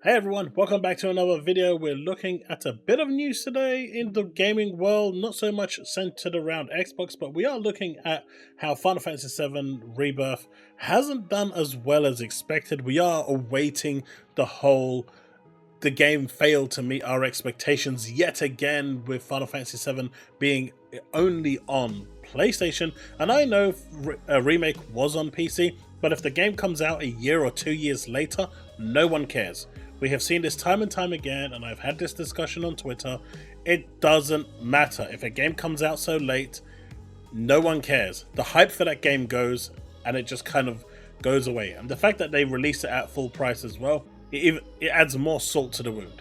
Hey everyone, welcome back to another video. We're looking at a bit of news today in the gaming world, not so much centered around Xbox, but we are looking at how Final Fantasy 7 Rebirth hasn't done as well as expected. We are awaiting the game failed to meet our expectations yet again, with Final Fantasy 7 being only on PlayStation. And I know a remake was on PC, but if the game comes out a year or 2 years later, no one cares. We have seen this time and time again, and I've had this discussion on Twitter. It doesn't matter. If a game comes out so late, no one cares. The hype for that game goes, and it just kind of goes away. And the fact that they release it at full price as well, it adds more salt to the wound.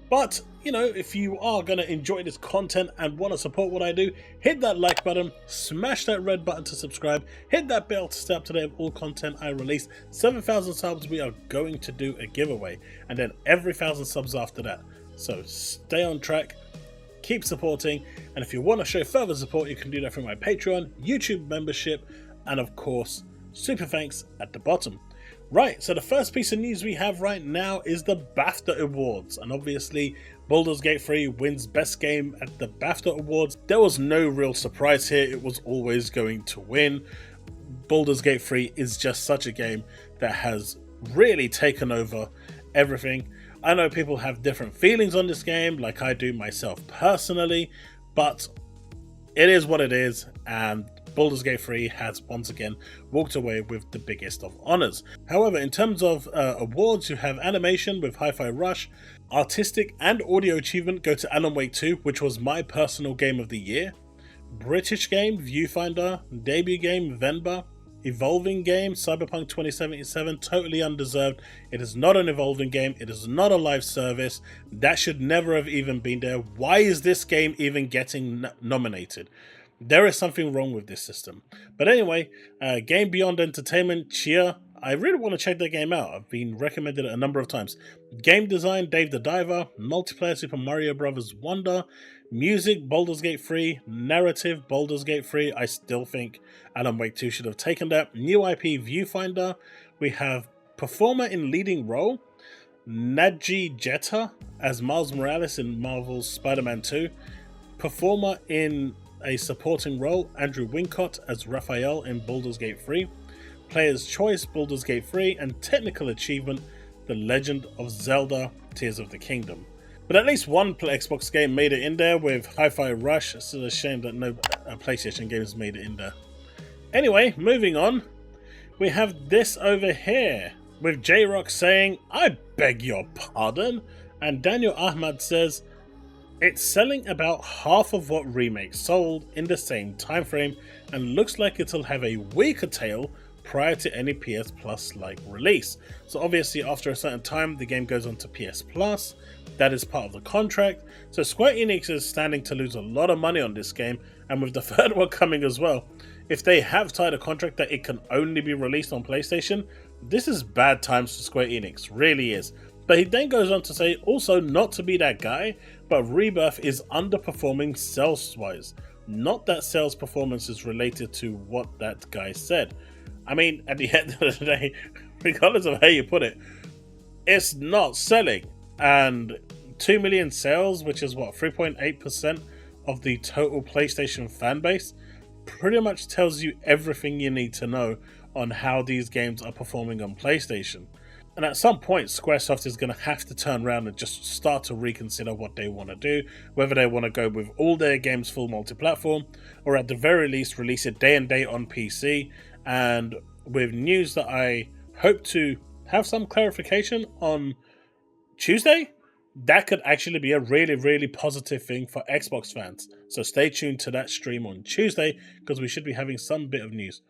But, you know, if you are going to enjoy this content and want to support what I do, hit that like button, smash that red button to subscribe, hit that bell to stay up to date with all content I release. 7,000 subs, we are going to do a giveaway, and then every 1,000 subs after that. So stay on track, keep supporting, and if you want to show further support, you can do that through my Patreon, YouTube membership, and of course, super thanks at the bottom. Right, so the first piece of news we have right now is the BAFTA Awards, and obviously Baldur's Gate 3 wins Best Game at the BAFTA Awards. There was no real surprise here, it was always going to win. Baldur's Gate 3 is just such a game that has really taken over everything. I know people have different feelings on this game, like I do myself personally, but it is what it is, and Baldur's Gate 3 has once again walked away with the biggest of honours. However, in terms of awards, you have animation with Hi-Fi Rush, artistic and audio achievement go to Alan Wake 2, which was my personal game of the year, British game Viewfinder, debut game Venba, evolving game Cyberpunk 2077, totally undeserved. It is not an evolving game, it is not a live service, that should never have even been there. Why is this game even getting nominated? There is something wrong with this system. But anyway, Game Beyond Entertainment, Cheer. I really want to check that game out. I've been recommended it a number of times. Game design, Dave the Diver. Multiplayer, Super Mario Bros. Wonder. Music, Baldur's Gate 3. Narrative, Baldur's Gate 3. I still think Alan Wake 2 should have taken that. New IP, Viewfinder. We have Performer in Leading Role. Nadji Jetta as Miles Morales in Marvel's Spider-Man 2. Performer in a supporting role, Andrew WinCott as Raphael in Baldur's Gate 3, Player's Choice, Baldur's Gate 3, and Technical Achievement, The Legend of Zelda, Tears of the Kingdom. But at least one Xbox game made it in there with Hi-Fi Rush. It's a shame that no PlayStation games made it in there. Anyway, moving on, we have this over here, with J-Rock saying, "I beg your pardon," and Daniel Ahmad says, "It's selling about half of what Remake sold in the same time frame and looks like it'll have a weaker tail prior to any PS Plus like release." So obviously after a certain time the game goes on to PS Plus, that is part of the contract. So Square Enix is standing to lose a lot of money on this game, and with the third one coming as well, if they have tied a contract that it can only be released on PlayStation, this is bad times for Square Enix, really is. But he then goes on to say also not to be that guy, but Rebirth is underperforming sales-wise. Not that sales performance is related to what that guy said. I mean, at the end of the day, regardless of how you put it, it's not selling. And 2 million sales, which is what, 3.8% of the total PlayStation fan base, pretty much tells you everything you need to know on how these games are performing on PlayStation. And at some point, Squaresoft is going to have to turn around and just start to reconsider what they want to do, whether they want to go with all their games full multi-platform, or at the very least release it day and date on PC. And with news that I hope to have some clarification on Tuesday, that could actually be a really, really positive thing for Xbox fans. So stay tuned to that stream on Tuesday, because we should be having some bit of news.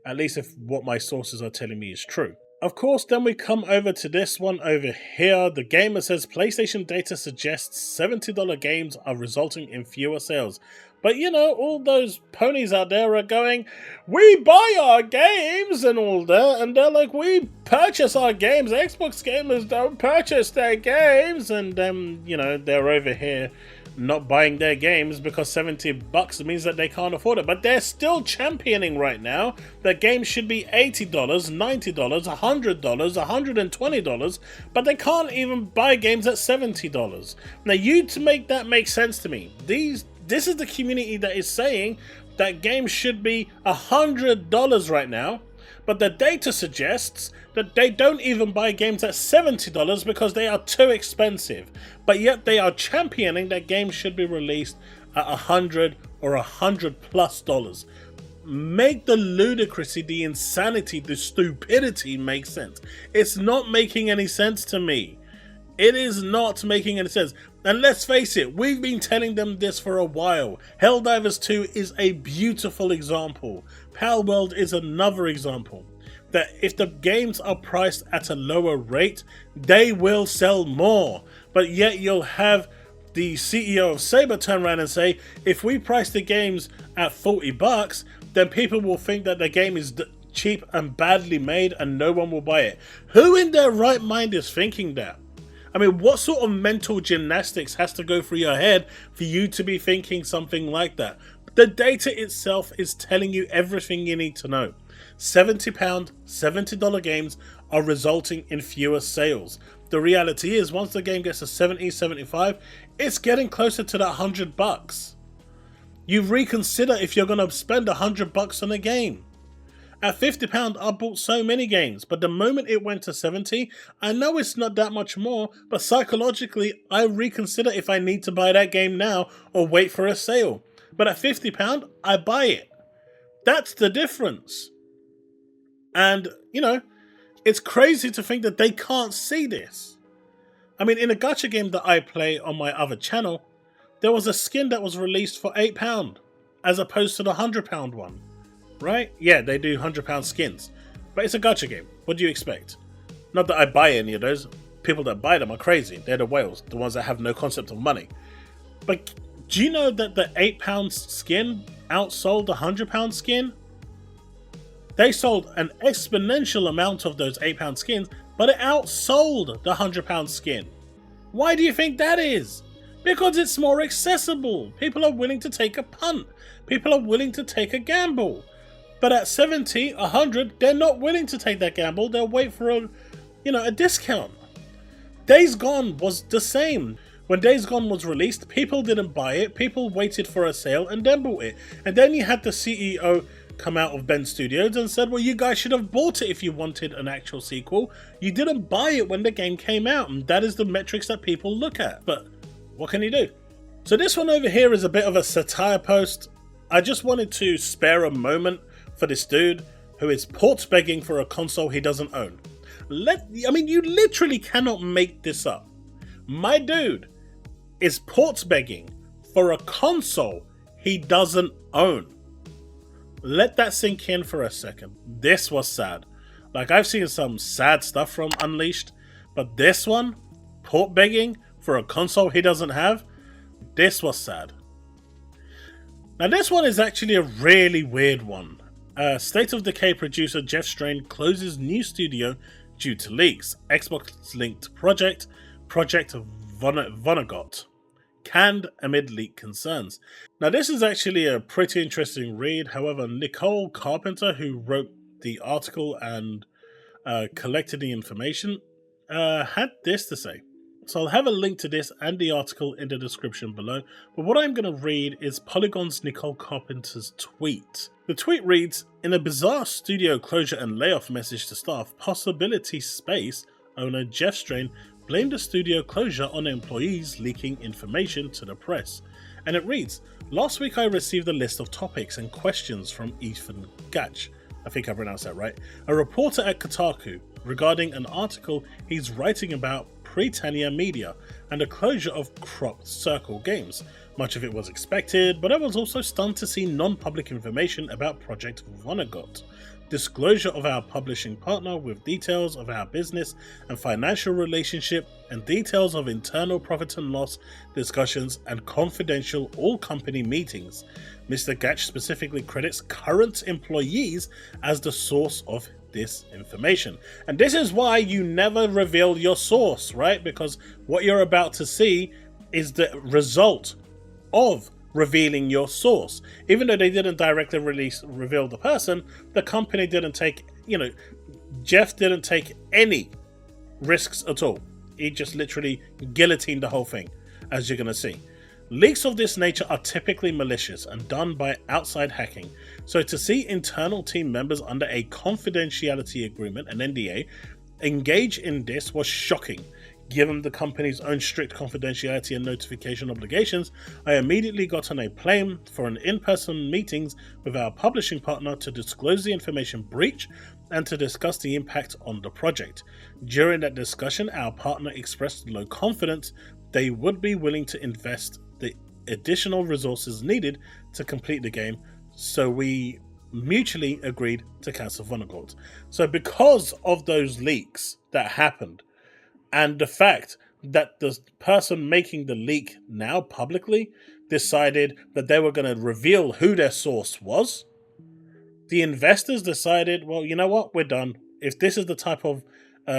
At least if what my sources are telling me is true. Of course, then we come over to this one over here. The Gamer says PlayStation data suggests $70 games are resulting in fewer sales. But you know, all those ponies out there are going, "We buy our games," and all that, and they're like, "We purchase our games. Xbox gamers don't purchase their games." And then, you know, they're over here not buying their games because $70 means that they can't afford it. But they're still championing right now that games should be $80, $90, $100, $120, but they can't even buy games at $70. Now, to make that make sense to me, this is the community that is saying that games should be $100 right now, but the data suggests that they don't even buy games at $70 because they are too expensive. But yet they are championing that games should be released at $100 or $100+. Make the ludicrousy, the insanity, the stupidity make sense. It's not making any sense to me. It is not making any sense. And let's face it, we've been telling them this for a while. Helldivers 2 is a beautiful example. Palworld is another example. That if the games are priced at a lower rate, they will sell more. But yet you'll have the CEO of Saber turn around and say, if we price the games at $40, then people will think that the game is cheap and badly made and no one will buy it. Who in their right mind is thinking that? I mean, what sort of mental gymnastics has to go through your head for you to be thinking something like that? The data itself is telling you everything you need to know. £70, $70 games are resulting in fewer sales. The reality is, once the game gets to 70, 75, it's getting closer to that $100. You reconsider if you're going to spend $100 on a game. At £50, I bought so many games, but the moment it went to 70, I know it's not that much more, but psychologically, I reconsider if I need to buy that game now or wait for a sale. But at £50, I buy it. That's the difference. And, you know, it's crazy to think that they can't see this. I mean, in a gacha game that I play on my other channel, there was a skin that was released for £8, as opposed to the £100 one. Right? Yeah, they do £100 skins. But it's a gacha game. What do you expect? Not that I buy any of those. People that buy them are crazy. They're the whales. The ones that have no concept of money. But do you know that the £8 skin outsold the £100 skin? They sold an exponential amount of those £8 skins, but it outsold the £100 skin. Why do you think that is? Because it's more accessible. People are willing to take a punt. People are willing to take a gamble. But at 70, 100, they're not willing to take that gamble. They'll wait for a discount. Days Gone was the same. When Days Gone was released, people didn't buy it. People waited for a sale and then bought it. And then you had the CEO come out of Ben Studios and said, well, you guys should have bought it if you wanted an actual sequel. You didn't buy it when the game came out. And that is the metrics that people look at. But what can you do? So this one over here is a bit of a satire post. I just wanted to spare a moment for this dude who is port begging for a console he doesn't own. I mean, you literally cannot make this up. My dude is port begging for a console he doesn't own. Let that sink in for a second. This was sad. Like, I've seen some sad stuff from Unleashed, but this one, port begging for a console he doesn't have, this was sad. Now this one is actually a really weird one. State of Decay producer Jeff Strain closes new studio due to leaks. Xbox-linked Project VanCourt canned amid leak concerns. Now this is actually a pretty interesting read. However, Nicole Carpenter, who wrote the article and collected the information, had this to say. So I'll have a link to this and the article in the description below. But what I'm going to read is Polygon's Nicole Carpenter's tweet. The tweet reads, in a bizarre studio closure and layoff message to staff, Possibility Space owner Jeff Strain blamed the studio closure on employees leaking information to the press. And it reads, last week I received a list of topics and questions from Ethan Gatch, I think I pronounced that right, a reporter at Kotaku, regarding an article he's writing about Britannia Media and the closure of Cropped Circle Games. Much of it was expected, but I was also stunned to see non-public information about Project VanCourt. Disclosure of our publishing partner with details of our business and financial relationship and details of internal profit and loss discussions and confidential all-company meetings. Mr. Gatch specifically credits current employees as the source of this information. And this is why you never reveal your source, right? Because what you're about to see is the result of revealing your source. Even though they didn't directly reveal the person, the company didn't take, Jeff didn't take any risks at all. He just literally guillotined the whole thing, as you're going to see. Leaks of this nature are typically malicious and done by outside hacking, so to see internal team members under a confidentiality agreement, an NDA, engage in this was shocking. Given the company's own strict confidentiality and notification obligations, I immediately got on a plane for an in-person meetings with our publishing partner to disclose the information breach and to discuss the impact on the project. During that discussion, our partner expressed low confidence they would be willing to invest the additional resources needed to complete the game, so we mutually agreed to cancel VanCourt. So because of those leaks that happened, and the fact that the person making the leak now publicly decided that they were going to reveal who their source was, the investors decided, well, you know what, we're done. If this is the type of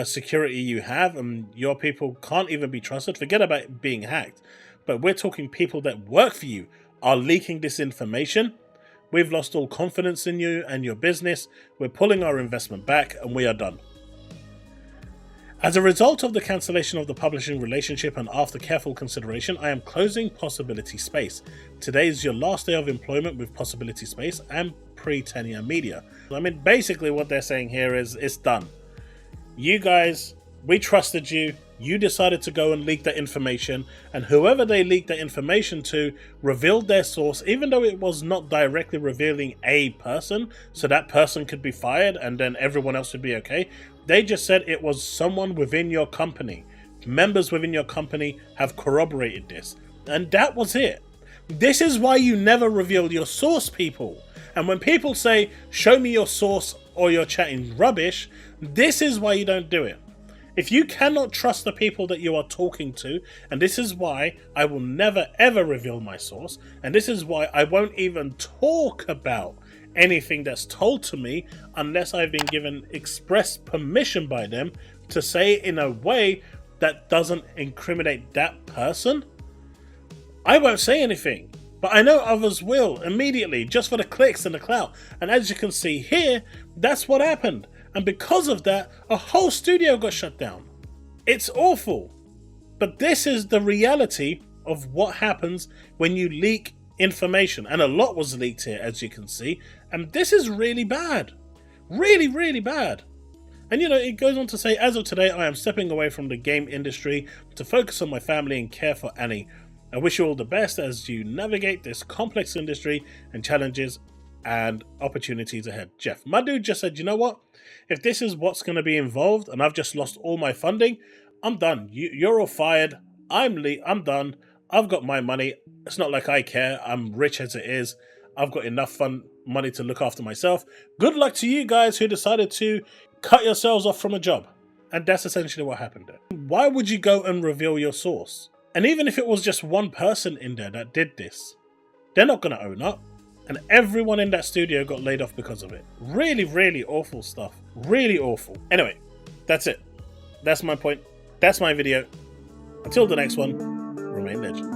security you have and your people can't even be trusted, forget about being hacked. But we're talking people that work for you are leaking this information. We've lost all confidence in you and your business. We're pulling our investment back and we are done. As a result of the cancellation of the publishing relationship and after careful consideration, I am closing Possibility Space. Today is your last day of employment with Possibility Space and Pre-Tenure Media. I mean, basically what they're saying here is it's done. You guys, we trusted you. You decided to go and leak that information, and whoever they leaked that information to revealed their source, even though it was not directly revealing a person, so that person could be fired and then everyone else would be okay. They just said it was someone within your company. Members within your company have corroborated this. And that was it. This is why you never reveal your source, people. And when people say, show me your source or you're chatting rubbish, this is why you don't do it. If you cannot trust the people that you are talking to, and this is why I will never ever reveal my source, and this is why I won't even talk about anything that's told to me unless I've been given express permission by them to say it in a way that doesn't incriminate that person, I won't say anything. But I know others will immediately, just for the clicks and the clout. And as you can see here, that's what happened. And because of that, a whole studio got shut down. It's awful. But this is the reality of what happens when you leak information. And a lot was leaked here, as you can see. And this is really bad. Really, really bad. And it goes on to say, as of today, I am stepping away from the game industry to focus on my family and care for Annie. I wish you all the best as you navigate this complex industry and challenges and opportunities ahead. Jeff, my dude just said, you know what? If this is what's going to be involved and I've just lost all my funding, I'm done. You're all fired. I'm done. I've got my money. It's not like I care. I'm rich as it is. I've got enough money to look after myself. Good luck to you guys who decided to cut yourselves off from a job. And that's essentially what happened there. Why would you go and reveal your source? And even if it was just one person in there that did this, they're not going to own up. And everyone in that studio got laid off because of it. Really, really awful stuff. Really awful. Anyway, that's it. That's my point. That's my video. Until the next one, remain legend.